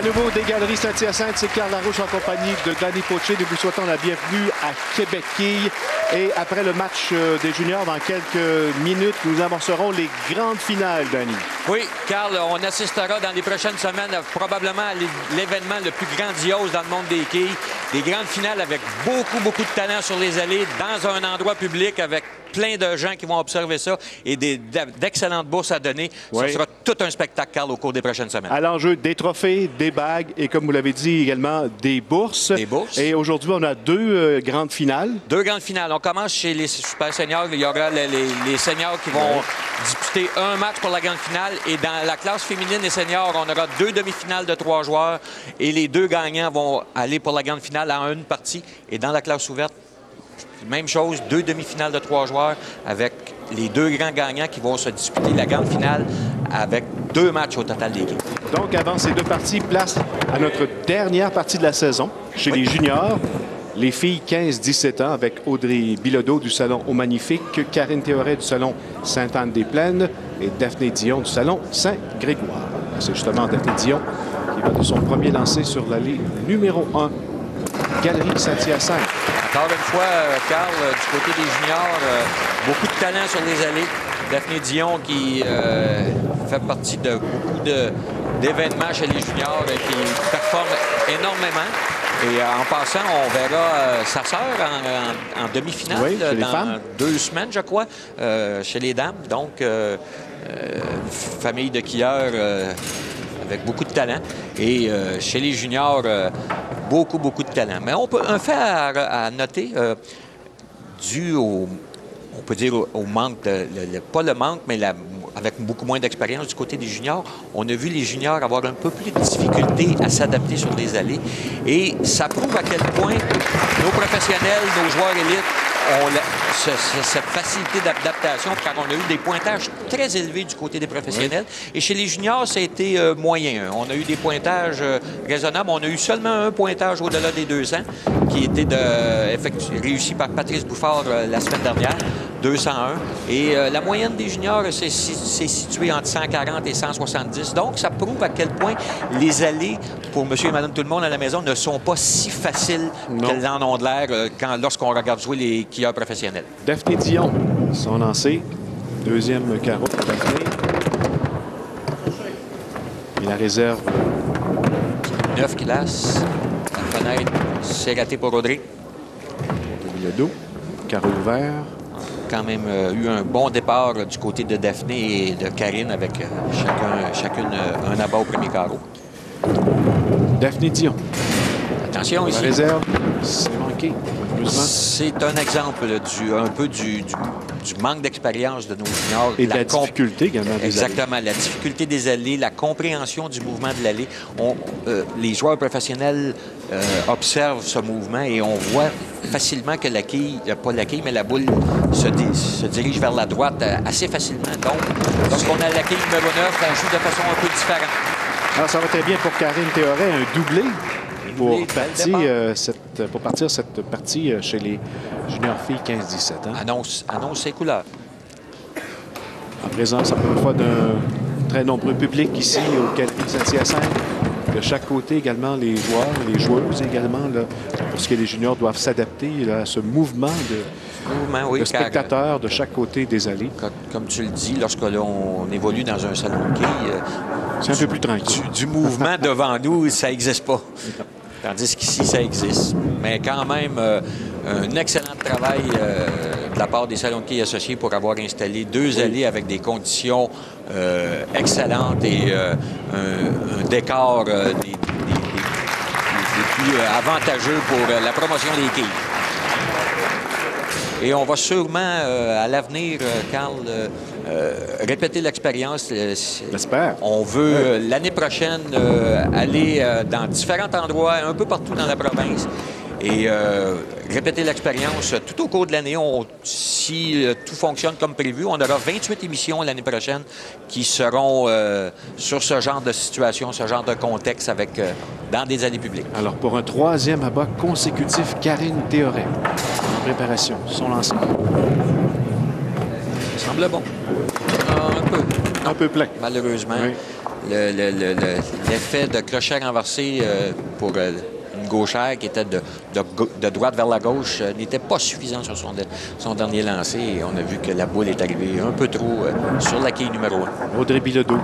À nouveau, des Galeries Saint-Hyacinthe, c'est Carl Larouche en compagnie de Danny Poché. Nous vous souhaitons la bienvenue à Québec-Quille. Et après le match des juniors, dans quelques minutes, nous amorcerons les grandes finales, Danny. Oui, Carl, on assistera dans les prochaines semaines probablement à l'événement le plus grandiose dans le monde des quilles. Des grandes finales avec beaucoup de talent sur les allées, dans un endroit public avec plein de gens qui vont observer ça et d'excellentes bourses à donner. Oui. Ça sera tout un spectacle, Carl, au cours des prochaines semaines. À l'enjeu, des trophées, des bagues et, comme vous l'avez dit également, des bourses. Des bourses. Et aujourd'hui, on a deux grandes finales. Deux grandes finales. On commence chez les super seniors. Il y aura les seniors qui vont disputer un match pour la grande finale. Et dans la classe féminine et seniors, on aura deux demi-finales de 3 joueurs. Et les deux gagnants vont aller pour la grande finale en une partie. Et dans la classe ouverte, même chose, 2 demi-finales de 3 joueurs avec les 2 grands gagnants qui vont se disputer la grande finale avec 2 matchs au total des équipes. Donc, avant ces 2 parties, place à notre dernière partie de la saison chez les juniors. Les filles 15-17 ans avec Audrey Bilodeau du Salon Au Magnifique, Karine Théoret du Salon Sainte-Anne-des-Plaines et Daphné Dion du Salon Saint-Grégoire. C'est justement Daphné Dion qui va de son premier lancer sur l'allée numéro 1. Galerie Saint-Hyacinthe. Encore une fois, Carl, du côté des juniors, beaucoup de talent sur les allées. Daphné Dion qui fait partie de beaucoup d'événements chez les juniors et qui performe énormément. Et en passant, on verra sa sœur en demi-finale dans 2 semaines, je crois, chez les dames. Donc, famille de quieurs avec beaucoup de talent. Et chez les juniors, beaucoup de talent. Mais un fait à noter, dû au, on peut dire au manque, pas le manque, mais avec beaucoup moins d'expérience du côté des juniors, on a vu les juniors avoir un peu plus de difficulté à s'adapter sur les allées. Et ça prouve à quel point nos professionnels, nos joueurs élites ont cette facilité d'adaptation, car on a eu des pointages très élevés du côté des professionnels. Oui. Et chez les juniors, ça a été moyen. On a eu des pointages raisonnables. On a eu seulement un pointage au-delà des 200, qui était réussi par Patrice Bouffard la semaine dernière, 201. Et la moyenne des juniors, c'est situé entre 140 et 170. Donc, ça prouve à quel point les allées, pour monsieur et madame tout le monde à la maison, ne sont pas si faciles qu'elles en ont de l'air lorsqu'on regarde jouer les quilleurs professionnels. Daphné Dion, son lancé. Deuxième carreau pour Daphné. Et la réserve. 9 qui lasse. La fenêtre, c'est raté pour Audrey. Le dos. Carreau ouvert. Quand même eu un bon départ du côté de Daphné et de Karine avec chacune un abat au premier carreau. Daphné Dion. Attention ici. La réserve, c'est manqué. C'est un exemple un peu du manque d'expérience de nos juniors. Et de la difficulté également des Exactement. allées. La difficulté des allées, la compréhension du mouvement de l'allée. Les joueurs professionnels observent ce mouvement et on voit facilement que la quille, pas la quille, mais la boule se dirige vers la droite assez facilement. Donc, lorsqu'on a la quille numéro 9, elle joue de façon un peu différente. Alors, ça va très bien pour Karine Théoret, un doublé. Pour partir cette partie chez les juniors filles 15-17 ans. Annonce ses couleurs. En présence, encore une fois, d'un très nombreux public ici au Galeries Saint-Hyacinthe. De chaque côté également, les joueurs, les joueuses également, là, parce que les juniors doivent s'adapter à ce mouvement de spectateurs de chaque côté des allées. Comme tu le dis, lorsque l'on évolue dans un salon de quilles, c'est un peu plus tranquille. Du mouvement devant nous, ça n'existe pas. Tandis qu'ici, ça existe. Mais quand même, un excellent travail de la part des salons de quilles associés pour avoir installé 2 allées avec des conditions excellentes et un décor des plus avantageux pour la promotion des quilles. Et on va sûrement, à l'avenir, Carl, répéter l'expérience. J'espère. On veut, l'année prochaine, aller dans différents endroits, un peu partout dans la province, et répéter l'expérience tout au cours de l'année. Si tout fonctionne comme prévu, on aura 28 émissions l'année prochaine qui seront sur ce genre de situation, ce genre de contexte dans des allées publiques. Alors, pour un 3e abat consécutif, Karine Théoret. En préparation, son lancement. Ça semble bon. Un peu plein. Malheureusement. Oui. l'effet de clocher renversé pour une gauchère qui était de droite vers la gauche n'était pas suffisant sur son dernier lancer. Et on a vu que la boule est arrivée un peu trop sur la quille numéro 1. Audrey Bilodeau.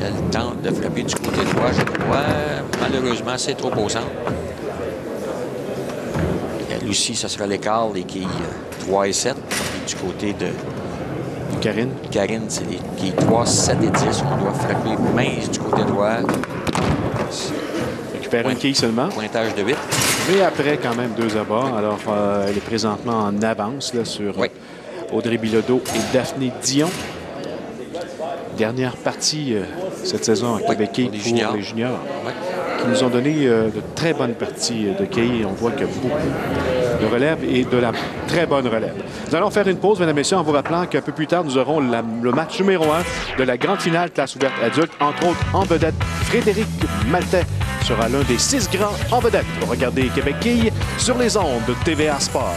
Elle tente de frapper du côté droit, je crois. Malheureusement, c'est trop au centre. Elle aussi, ça sera l'écart, les quilles 3 et 7. Et du côté de Karine. Karine, c'est les quilles 3, 7 et 10. On doit frapper mince du côté droit. Récupère une quille seulement. Pointage de 8. Mais après, quand même, 2 abords. Alors, elle est présentement en avance là, sur Audrey Bilodeau et Daphné Dion. Dernière partie cette saison à Québec pour les juniors. Qui nous ont donné de très bonnes parties de quilles. On voit qu'il y a beaucoup de relève et de la très bonne relève. Nous allons faire une pause, mesdames et messieurs, en vous rappelant qu'un peu plus tard, nous aurons le match numéro 1 de la grande finale classe ouverte adulte. Entre autres, en vedette, Frédéric Maltais sera l'un des 6 grands en vedette. Regardez Québec Quilles sur les ondes de TVA Sport.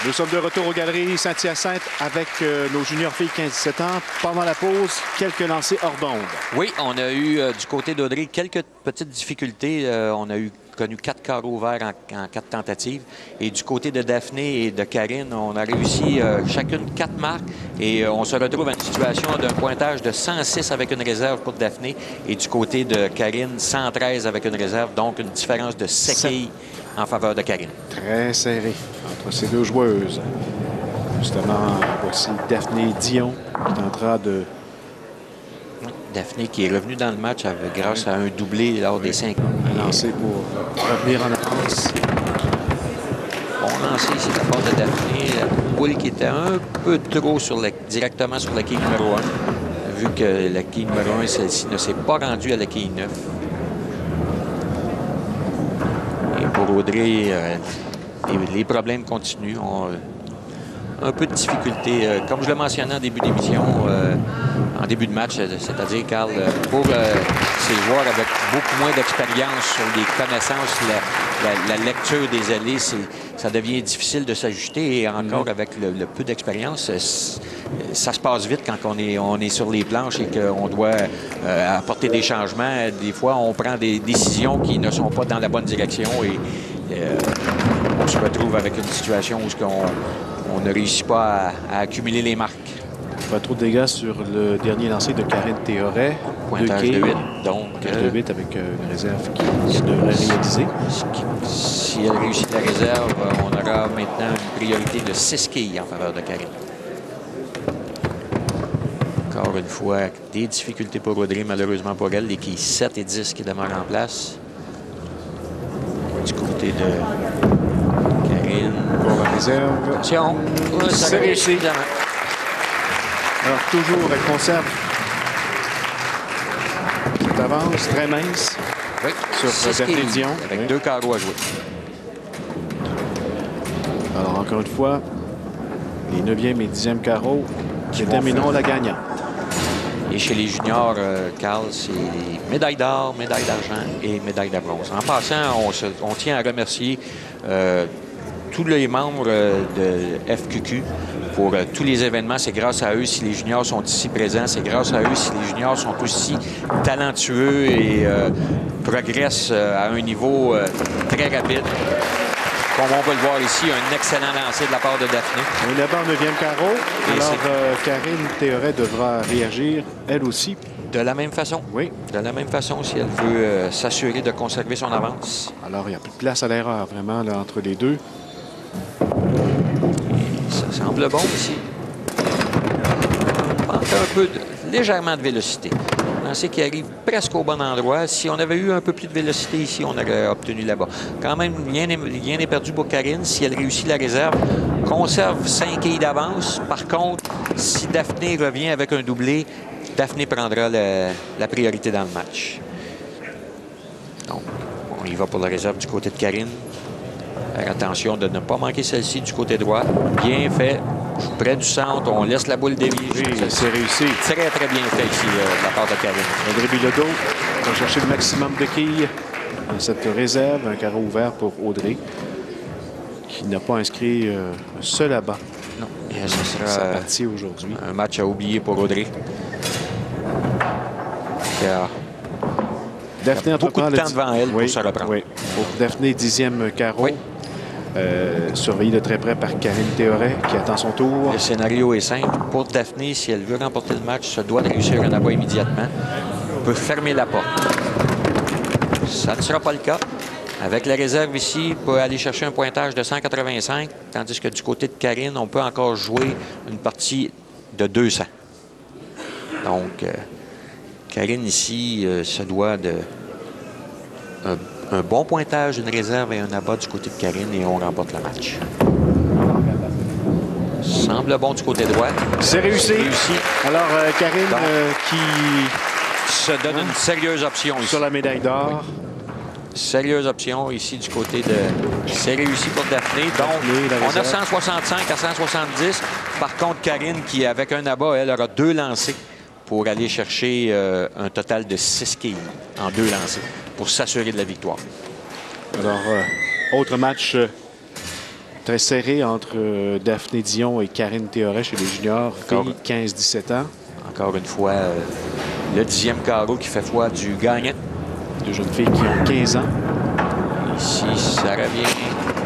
Nous sommes de retour aux Galeries Saint-Hyacinthe avec nos juniors filles 15-17 ans. Pendant la pause, quelques lancers hors d'onde. Oui, on a eu du côté d'Audrey quelques petites difficultés. On a connu 4 carreaux ouverts en 4 tentatives. Et du côté de Daphné et de Karine, on a réussi chacune 4 marques. Et on se retrouve à une situation d'un pointage de 106 avec une réserve pour Daphné. Et du côté de Karine, 113 avec une réserve. Donc, une différence de 7 quilles en faveur de Karine. Très serré entre ces deux joueuses. Justement, voici Daphné Dion qui tentera de... Daphné qui est revenue dans le match grâce à un doublé lors des 5. Un lancer pour revenir en avance. Bon lancer ici de la part de Daphné. La boule qui était un peu trop directement sur la quille numéro 1. Vu que la quille numéro 1, celle-ci, ne s'est pas rendue à la quille 9. Pour Audrey, les problèmes continuent. Un peu de difficulté. Comme je le mentionnais en début d'émission, en début de match, c'est-à-dire, Carl, pour ces joueurs avec beaucoup moins d'expérience sur les connaissances, la lecture des allées, ça devient difficile de s'ajuster. Et encore avec le peu d'expérience, ça se passe vite quand on est sur les planches et qu'on doit apporter des changements. Des fois, on prend des décisions qui ne sont pas dans la bonne direction et on se retrouve avec une situation où on ne réussit pas à accumuler les marques. Pas trop de dégâts sur le dernier lancé de Karine Théoret. Pointage de 8. Donc, pointage de 8 avec une réserve qui devrait réaliser. Si elle réussit la réserve, on aura maintenant une priorité de 6 quilles en faveur de Karine. Encore une fois, des difficultés pour Audrey, malheureusement pour elle. Les quilles 7 et 10 qui demeurent en place. Du côté de Karine. Pour la réserve. Attention. C'est réussi. Alors, toujours, elle conserve cette avance très mince sur Daphné Dion. Avec 2 carreaux à jouer. Alors, encore une fois, les 9e et 10e carreaux détermineront la gagnante. Et chez les juniors, Carl, c'est médaille d'or, médaille d'argent et médaille de bronze. En passant, on tient à remercier tous les membres de FQQ pour tous les événements. C'est grâce à eux si les juniors sont ici présents. C'est grâce à eux si les juniors sont aussi talentueux et progressent à un niveau très rapide. Comme on va le voir ici, un excellent lancer de la part de Daphné. Oui, d'abord, 9e carreau. Alors, Karine Théoret devra réagir, elle aussi. De la même façon. Oui. De la même façon, si elle veut s'assurer de conserver son avance. Alors, il n'y a plus de place à l'erreur, vraiment, là, entre les deux. Et ça semble bon ici. Manque un peu, légèrement de vélocité. Lancer qui arrive presque au bon endroit. Si on avait eu un peu plus de vélocité ici, on aurait obtenu là-bas. Quand même, rien n'est perdu pour Karine. Si elle réussit la réserve, conserve 5 quilles d'avance. Par contre, si Daphné revient avec un doublé, Daphné prendra la priorité dans le match. Donc, on y va pour la réserve du côté de Karine. Faire attention de ne pas manquer celle-ci du côté droit. Bien fait. Près du centre, on laisse la boule dévier. Oui, c'est réussi. Très, très bien fait ici de la part de Karine. Audrey Bilodeau va chercher le maximum de quilles dans cette réserve. Un carreau ouvert pour Audrey, qui n'a pas inscrit un seul abat Non. Et ce sa sera partie aujourd'hui. un match à oublier pour Audrey. Daphné beaucoup de temps devant elle pour se reprendre. Oui. Daphné, 10e carreau. Oui. Surveillée de très près par Karine Théoret qui attend son tour. Le scénario est simple. Pour Daphné, si elle veut remporter le match, se doit de réussir un abat immédiatement. On peut fermer la porte. Ça ne sera pas le cas. Avec la réserve ici, on peut aller chercher un pointage de 185, tandis que du côté de Karine, on peut encore jouer une partie de 200. Donc, Karine ici se doit de un bon pointage, une réserve et un abat du côté de Karine et on remporte le match. Semble bon du côté droit. C'est réussi. Alors, Karine qui se donne une sérieuse option ici. Sur la médaille d'or. Oui. Sérieuse option ici du côté de... C'est réussi pour Daphné. Donc, on a 165 à 170. Par contre, Karine, qui avec un abat, elle aura 2 lancers pour aller chercher un total de 6 kills en 2 lancers pour s'assurer de la victoire. Alors, autre match très serré entre Daphné Dion et Karine Théoret chez les juniors, filles 15-17 ans. Encore une fois, le 10e carreau qui fait foi du gagnant. 2 jeunes filles qui ont 15 ans. Ici, ça revient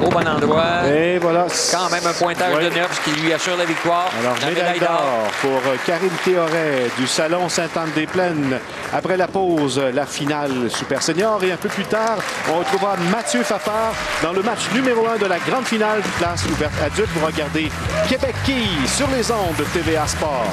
au bon endroit. Et voilà. Quand même un pointage de 9, ce qui lui assure la victoire. Alors, la médaille d'or pour Karine Théoret du Salon Sainte-Anne-des-Plaines. Après la pause, la finale Super Senior. Et un peu plus tard, on retrouvera Mathieu Fafard dans le match numéro 1 de la grande finale classe ouverte adulte. Vous regardez Québec Quilles sur les ondes de TVA Sport.